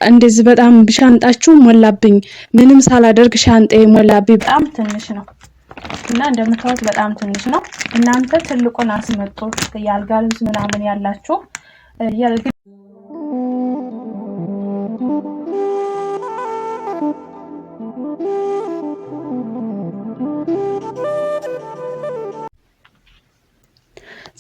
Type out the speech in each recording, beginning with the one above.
እንደዚህ በጣም ሻንጣችሁ ሞላብኝ ምንም ሳላደርግ ሻንጣዬ ሞላብኝ በጣም ትንሽ ነው እና እንደምታዩት በጣም ትንሽ ነው እናንተ ትልቁን አስመጡ ያልጋ ልብስ ምናምን ያላችሁ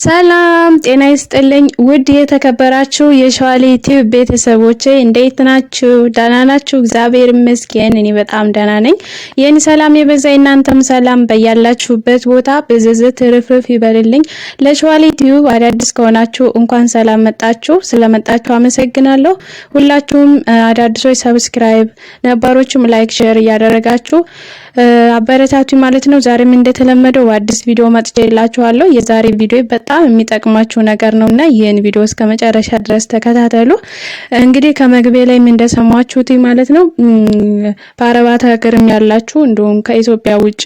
ሰላም ጤና ይስጥልኝ ውድ የተከበራችሁ የሸዋሌ ቲቪ ቤተሰቦቼ እንዴት ናችሁ? ደህና ናችሁ? እግዚአብሔር ይመስገን እኔ በጣም ደህና ነኝ። የኔ ሰላም የበዛ እናንተም ሰላም በያላችሁበት ቦታ በዝዝት ትርፍርፍ ይበልልኝ። ለሸዋሌ ቲቪ አዳዲስ ከሆናችሁ እንኳን ሰላም መጣችሁ። ስለመጣችሁ አመሰግናለሁ። ሁላችሁም አዳዲሶች ሰብስክራይብ ነባሮችም ላይክ ሼር ያደረጋችሁ አበረታቱ ማለት ነው። ዛሬም እንደተለመደው አዲስ ቪዲዮ መጥቼላችኋለሁ። የዛሬ ቪዲዮ በጣም የሚጠቅማችሁ ነገር ነውና ይሄን ቪዲዮ እስከ መጨረሻ ድረስ ተከታተሉ። እንግዲህ ከመግቢያ ላይ እንደሰማችሁት ማለት ነው በአረባት ሀገርም ያላችሁ እንደውም ከኢትዮጵያ ውጪ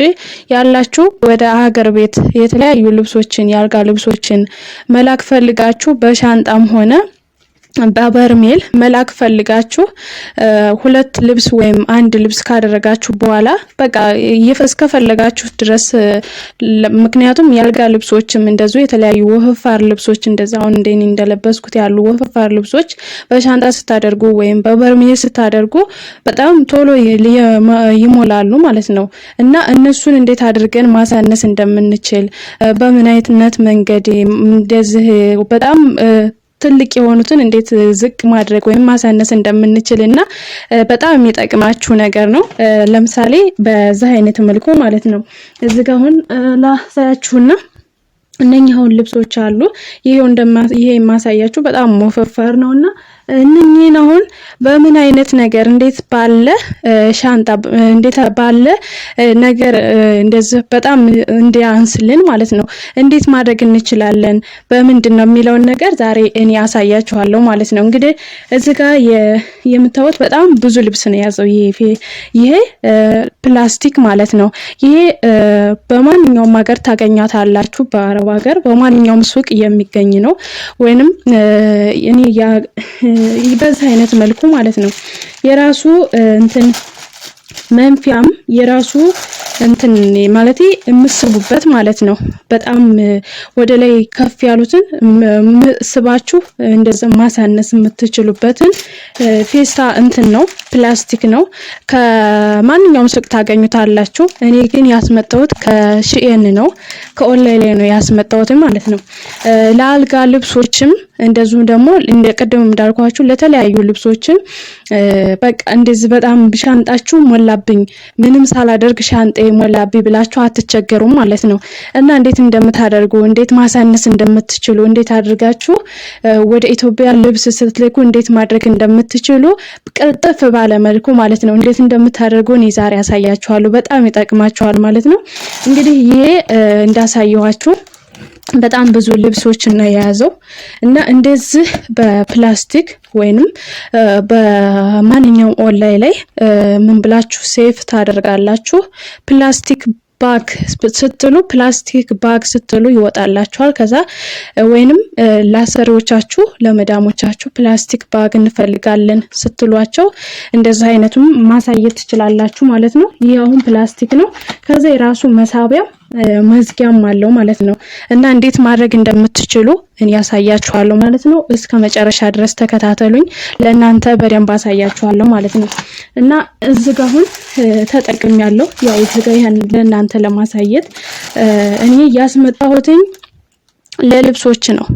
ያላችሁ ወደ ሀገር ቤት የተለያዩ ልብሶችን ያልጋ ልብሶችን መላክ ፈልጋችሁ በሻንጣም ሆነ በበርሜል መላክ ፈልጋችሁ ሁለት ልብስ ወይም አንድ ልብስ ካደረጋችሁ በኋላ በቃ እስከፈለጋችሁ ድረስ ምክንያቱም ያልጋ ልብሶችም እንደዙ የተለያዩ ወፈፋር ልብሶች እንደዛው እንደኔ እንደለበስኩት ያሉ ወፈፋር ልብሶች በሻንጣ ስታደርጉ ወይም በበርሜል ስታደርጉ በጣም ቶሎ ይሞላሉ ማለት ነው እና እነሱን እንዴት አድርገን ማሳነስ እንደምንችል በምን አይነት መንገድ እንደዚህ በጣም ትልቅ የሆኑትን እንዴት ዝቅ ማድረግ ወይም ማሳነስ እንደምንችልና በጣም የሚጠቅማችሁ ነገር ነው። ለምሳሌ በዛ አይነት መልኩ ማለት ነው እዚህ ጋር አሁን ላሳያችሁና እነኛውን ልብሶች አሉ ይሄ የማሳያችሁ በጣም ወፈፈር ነውና እነኚህን አሁን በምን አይነት ነገር እንዴት ባለ ሻንጣ እንዴት ባለ ነገር እንደዚህ በጣም እንዲያንስልን ማለት ነው እንዴት ማድረግ እንችላለን በምንድነው የሚለው ነገር ዛሬ እኔ አሳያችኋለሁ ማለት ነው። እንግዲህ እዚህ ጋር የምታዩት በጣም ብዙ ልብስ ነው ያዘው ይሄ ፕላስቲክ ማለት ነው። ይሄ በማንኛውም ሀገር ታገኛታላችሁ በአረብ ሀገር በማንኛውም ሱቅ የሚገኝ ነው ወይንም እኔ በዚህ አይነት መልኩ ማለት ነው የራሱ እንትን መንፊያም የራሱ እንትን ማለት የምስቡበት ማለት ነው በጣም ወደ ላይ ከፍ ያሉትን ስባችሁ እንደዛ ማሳነስ የምትችሉበትን ፌስታ እንትን ነው ፕላስቲክ ነው ከማንኛውም ሱቅ ታገኙታላችሁ። እኔ ግን ያስመጣሁት ከሺኤን ነው ከኦንላይን ላይ ነው ያስመጣሁት ማለት ነው። ለአልጋ ልብሶችም እንደዚሁ ደግሞ እንደቀደም እንዳልኳችሁ ለተለያዩ ልብሶችን በቃ እንደዚህ በጣም ሻንጣችሁ ሞላብኝ ምንም ሳላደርግ ሻንጣዬ ሞላብኝ ብላችሁ አትቸገሩም ማለት ነው እና እንዴት እንደምታደርጉ እንዴት ማሳነስ እንደምትችሉ እንዴት አድርጋችሁ ወደ ኢትዮጵያ ልብስ ስትልኩ እንዴት ማድረግ እንደምትችሉ ቅልጥፍ ባለ መልኩ ማለት ነው እንዴት እንደምታደርጉ እኔ ዛሬ አሳያችኋለሁ። በጣም ይጠቅማችኋል ማለት ነው። እንግዲህ ይሄ እንዳሳየዋችሁ በጣም ብዙ ልብሶችን ነው የያዘው እና እንደዚህ በፕላስቲክ ወይንም በማንኛውም ኦንላይን ላይ ምን ብላችሁ ሴፍ ታደርጋላችሁ ፕላስቲክ ባግ ስትሉ ፕላስቲክ ባግ ስትሉ ይወጣላችኋል። ከዛ ወይንም ላሰሪዎቻችሁ ለመዳሞቻችሁ ፕላስቲክ ባግ እንፈልጋለን ስትሏቸው እንደዛ አይነቱም ማሳየት ትችላላችሁ ማለት ነው። ይሄ አሁን ፕላስቲክ ነው። ከዛ የራሱ መሳቢያ መዝጊያም አለው ማለት ነው እና እንዴት ማድረግ እንደምትችሉ እኔ ያሳያችኋለሁ ማለት ነው። እስከ መጨረሻ ድረስ ተከታተሉኝ ለእናንተ በደንብ አሳያችኋለሁ ማለት ነው እና እዚህ ጋር አሁን ተጠቅሜያለሁ ያው እዚህ ጋር ያን ለእናንተ ለማሳየት እኔ ያስመጣሁትኝ ለልብሶች ነው።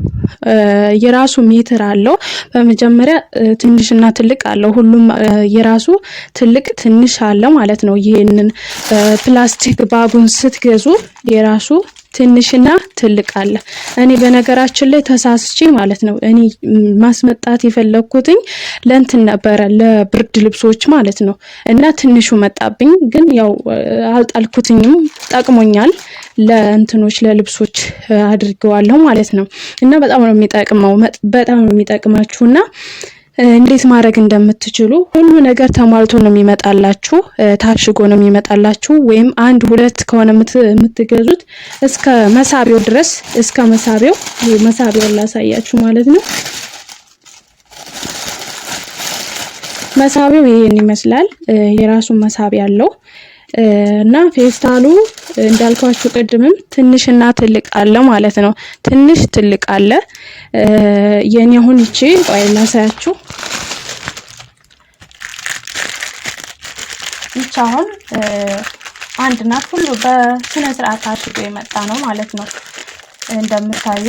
የራሱ ሜትር አለው በመጀመሪያ ትንሽና ትልቅ አለው ሁሉም የራሱ ትልቅ ትንሽ አለ ማለት ነው። ይሄንን ፕላስቲክ ባጉን ስትገዙ የራሱ ትንሽና ትልቅ አለ። እኔ በነገራችን ላይ ተሳስቼ ማለት ነው እኔ ማስመጣት የፈለኩትኝ ለእንትን ነበር ለብርድ ልብሶች ማለት ነው እና ትንሹ መጣብኝ ግን ያው አልጣልኩትኝም ጠቅሞኛል ለእንትኖች ለልብሶች አድርገዋለሁ ማለት ነው እና በጣም ነው የሚጠቅመው በጣም ነው የሚጠቅማችሁና እንዴት ማድረግ እንደምትችሉ ሁሉ ነገር ተሟልቶ ነው የሚመጣላችሁ ታሽጎ ነው የሚመጣላችሁ ወይም አንድ ሁለት ከሆነ የምትገዙት እስከ መሳቢያው ድረስ እስከ መሳቢያው ላሳያችሁ ማለት ነው። መሳቢያው ይሄን ይመስላል። የራሱ መሳቢያ አለው እና ፌስታሉ እንዳልኳችሁ ቅድምም ትንሽና ትልቅ አለ ማለት ነው። ትንሽ ትልቅ አለ። የኔ አሁን እቺ ቆይ ላሳያችሁ። እቺ አሁን አንድ ናት። ሁሉ በስነ ስርዓት ታሽጎ የመጣ ነው ማለት ነው። እንደምታዩ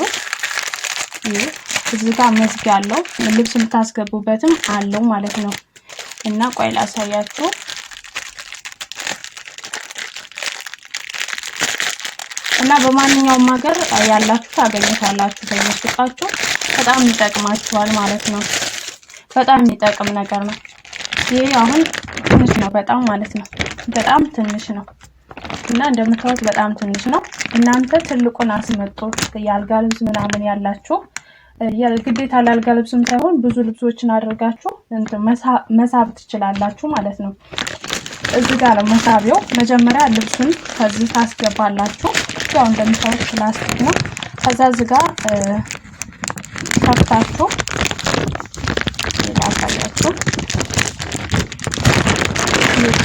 እዚህ ጋር መዝጊያ አለው። ልብስ የምታስገቡበትም አለው ማለት ነው። እና ቆይ ላሳያችሁ። እና በማንኛውም ሀገር ያላችሁ ታገኙታላችሁ በየሱቃችሁ። በጣም ይጠቅማችኋል ማለት ነው። በጣም የሚጠቅም ነገር ነው። ይሄ አሁን ትንሽ ነው በጣም ማለት ነው። በጣም ትንሽ ነው እና እንደምታዩት በጣም ትንሽ ነው። እናንተ ትልቁን አስመጡ። የአልጋ ልብስ ምናምን ያላችሁ ግዴታ ለአልጋ ልብስም ሳይሆን ብዙ ልብሶችን አድርጋችሁ እንትን መሳብ ትችላላችሁ ማለት ነው። እዚህ ጋር መሳቢያው መጀመሪያ ልብሱን ከዚህ ታስገባላችሁ። ያው እንደምታዩት ፕላስቲክ ነው። ከዛ እዚህ ጋር ከፍታችሁ ያሳያችሁ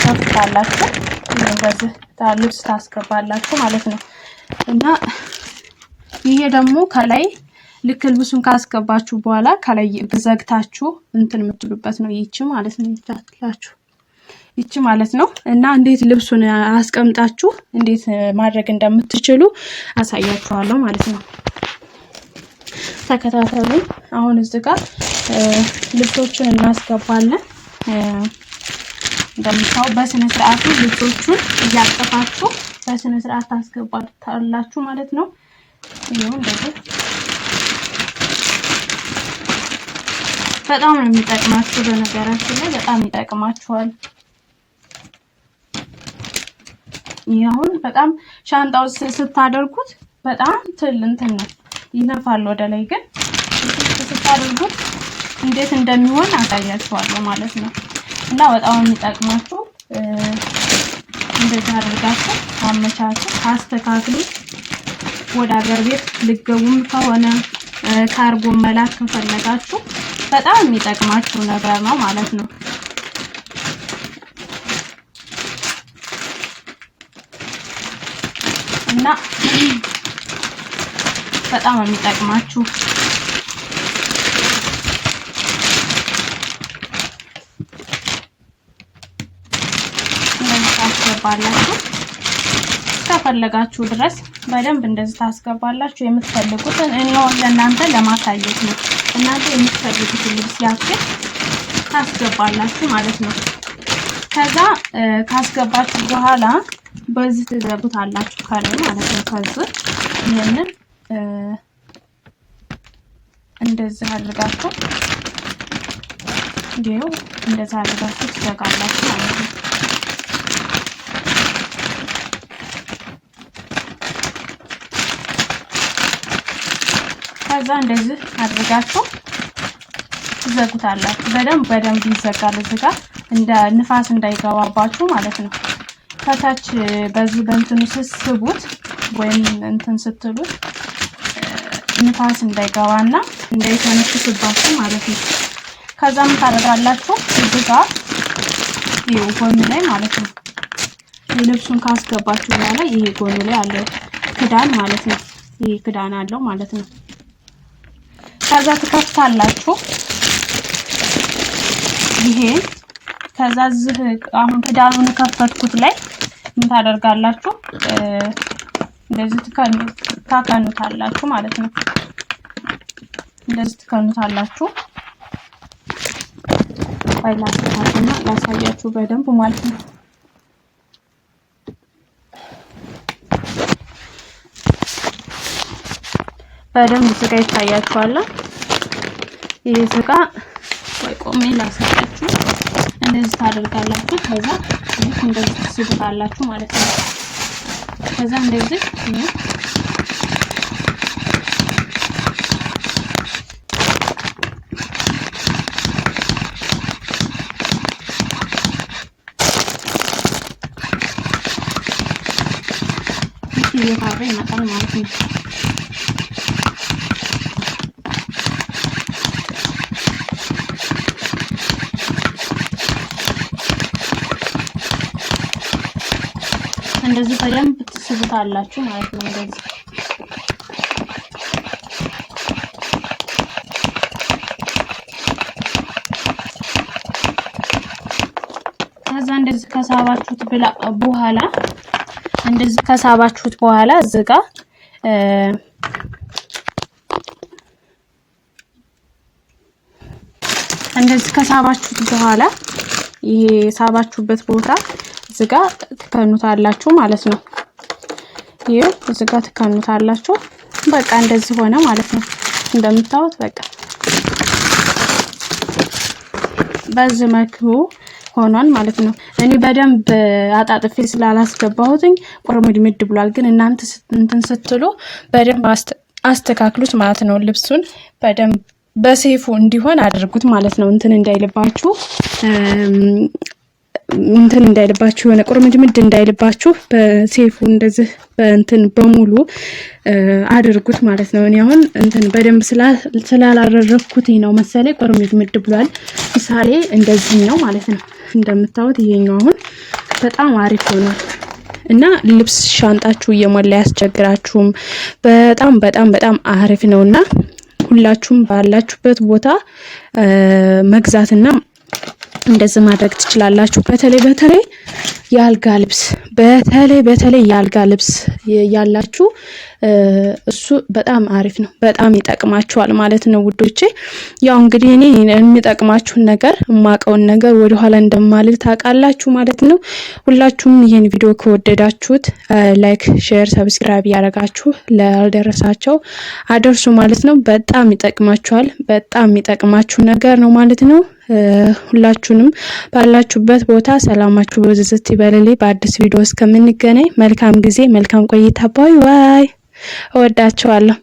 ከፍታላችሁ በዚህ ልብስ ታስገባላችሁ ማለት ነው። እና ይሄ ደግሞ ከላይ ልክ ልብሱን ካስገባችሁ በኋላ ከላይ ዘግታችሁ እንትን የምትሉበት ነው። ይቺ ማለት ነው ይታላችሁ ይቺ ማለት ነው። እና እንዴት ልብሱን አስቀምጣችሁ እንዴት ማድረግ እንደምትችሉ አሳያችኋለሁ ማለት ነው። ተከታተሉ። አሁን እዚህ ጋር ልብሶቹን እናስገባለን። እንደምታው በስነ ስርዓቱ ልብሶቹን እያጠፋችሁ በስነ ስርዓት ታስገባላችሁ ማለት ነው። ይሄው እንደዚህ በጣም ነው የሚጠቅማችሁ። በነገራችን ላይ በጣም ይጠቅማችኋል። ይሄውን በጣም ሻንጣው ስታደርጉት በጣም እንትን ነው ይነፋል ወደ ላይ፣ ግን ስታደርጉት እንዴት እንደሚሆን አሳያችኋለሁ ማለት ነው። እና በጣም የሚጠቅማችሁ እንደዛ አድርጋችሁ አመቻቹ፣ አስተካክሉ። ወደ ሀገር ቤት ልገቡም ከሆነ ካርጎ መላክ ከፈለጋችሁ በጣም የሚጠቅማችሁ ነገር ነው ማለት ነው። እና በጣም የሚጠቅማችሁ ታስገባላችሁ ከፈለጋችሁ ድረስ በደንብ እንደዚህ ታስገባላችሁ። የምትፈልጉትን እኔው ለእናንተ ለማሳየት ነው። እናንተ የምትፈልጉትን ልብስ ያክል ታስገባላችሁ ማለት ነው። ከዛ ካስገባችሁ በኋላ በዚህ ትዘጉታላችሁ ከላይ ማለት ነው። ከዚህ ይሄንን እንደዚህ አድርጋችሁ እንዲሁ እንደዚህ አድርጋችሁ ትዘጋላችሁ ማለት ነው። ከዛ እንደዚህ አድርጋችሁ ትዘጉታላችሁ። በደንብ ይዘጋል። እዚህ ጋር እንደ ንፋስ እንዳይገባባችሁ ማለት ነው። ከታች በዚህ በእንትኑ ስስቡት ወይም እንትን ስትሉት ንፋስ እንዳይገባና እንዳይተነፍስባችሁ ማለት ነው። ከዛ ምን ታደርጋላችሁ? እዚህ ጋር ይሄው ጎኑ ላይ ማለት ነው። ልብሱን ካስገባችሁ በኋላ ይሄ ጎኑ ላይ አለው ክዳን ማለት ነው። ይሄ ክዳን አለው ማለት ነው። ከዛ ትከፍታላችሁ ይሄ። ከዛ እዚህ አሁን ክዳኑን ከፈትኩት ላይ ምን ታደርጋላችሁ? እንደዚህ ታከኑታላችሁ ማለት ነው። እንደዚህ ትከኑታላችሁ። ባይላስታውና ላሳያችሁ በደንብ ማለት ነው። በደንብ ስጋ ይታያችኋል። ይሄ ስጋ ወይ ቆሜ ላሳያችሁ። እንደዚህ ታደርጋላችሁ። ከዛ እንደዚህ ትስቡታላችሁ ማለት ነው። ከዛ እንደዚህ እየታረ ይመጣል ማለት ነው። እንደዚህ በደንብ ትስቡታላችሁ ማለት ነው። እንደዚህ ከዛ እንደዚህ ከሳባችሁት በኋላ እንደዚህ ከሳባችሁት በኋላ እዚህ ጋር እንደዚህ ከሳባችሁት በኋላ ይሄ ሳባችሁበት ቦታ እዚህ ጋር ትከኑታላችሁ ማለት ነው። ይሄ እዚህ ጋር ትከኑታላችሁ። በቃ እንደዚህ ሆነ ማለት ነው። እንደምታዩት በቃ በዚህ መልኩ ሆኗል ማለት ነው። እኔ በደንብ አጣጥፌ ስላላስገባሁትኝ ቁርምድምድ ብሏል። ግን እናንተ እንትን ስትሉ በደንብ አስተካክሉት ማለት ነው። ልብሱን በደንብ በሴፉ እንዲሆን አድርጉት ማለት ነው። እንትን እንዳይልባችሁ የሆነ ቁርምድምድ እንዳይልባችሁ በሴፉ እንደዚህ በእንትን በሙሉ አድርጉት ማለት ነው። እኔ አሁን እንትን በደንብ ስላላረረኩት ነው መሰለኝ ቁርምድምድ ብሏል። ምሳሌ እንደዚህ ነው ማለት ነው። እንደምታዩት ይሄኛው አሁን በጣም አሪፍ ሆኗል እና ልብስ ሻንጣችሁ እየሞላ ያስቸግራችሁም። በጣም በጣም በጣም አሪፍ ነውና ሁላችሁም ባላችሁበት ቦታ መግዛትና እንደዚህ ማድረግ ትችላላችሁ። በተለይ የአልጋ ልብስ በተለይ የአልጋ ልብስ ያላችሁ እሱ በጣም አሪፍ ነው። በጣም ይጠቅማችኋል ማለት ነው ውዶቼ። ያው እንግዲህ እኔ የሚጠቅማችሁን ነገር የማውቀውን ነገር ወደ ኋላ እንደማልል ታውቃላችሁ ማለት ነው። ሁላችሁም ይሄን ቪዲዮ ከወደዳችሁት ላይክ፣ ሼር፣ ሰብስክራይብ ያደረጋችሁ ላልደረሳቸው አደርሱ ማለት ነው። በጣም ይጠቅማችኋል። በጣም የሚጠቅማችሁ ነገር ነው ማለት ነው። ሁላችሁንም ባላችሁበት ቦታ ሰላማችሁ በዝዝት ይበልልኝ። በአዲስ ቪዲዮ እስከምንገናኝ መልካም ጊዜ፣ መልካም ቆይታ። ባይ ባይ። እወዳችኋለሁ።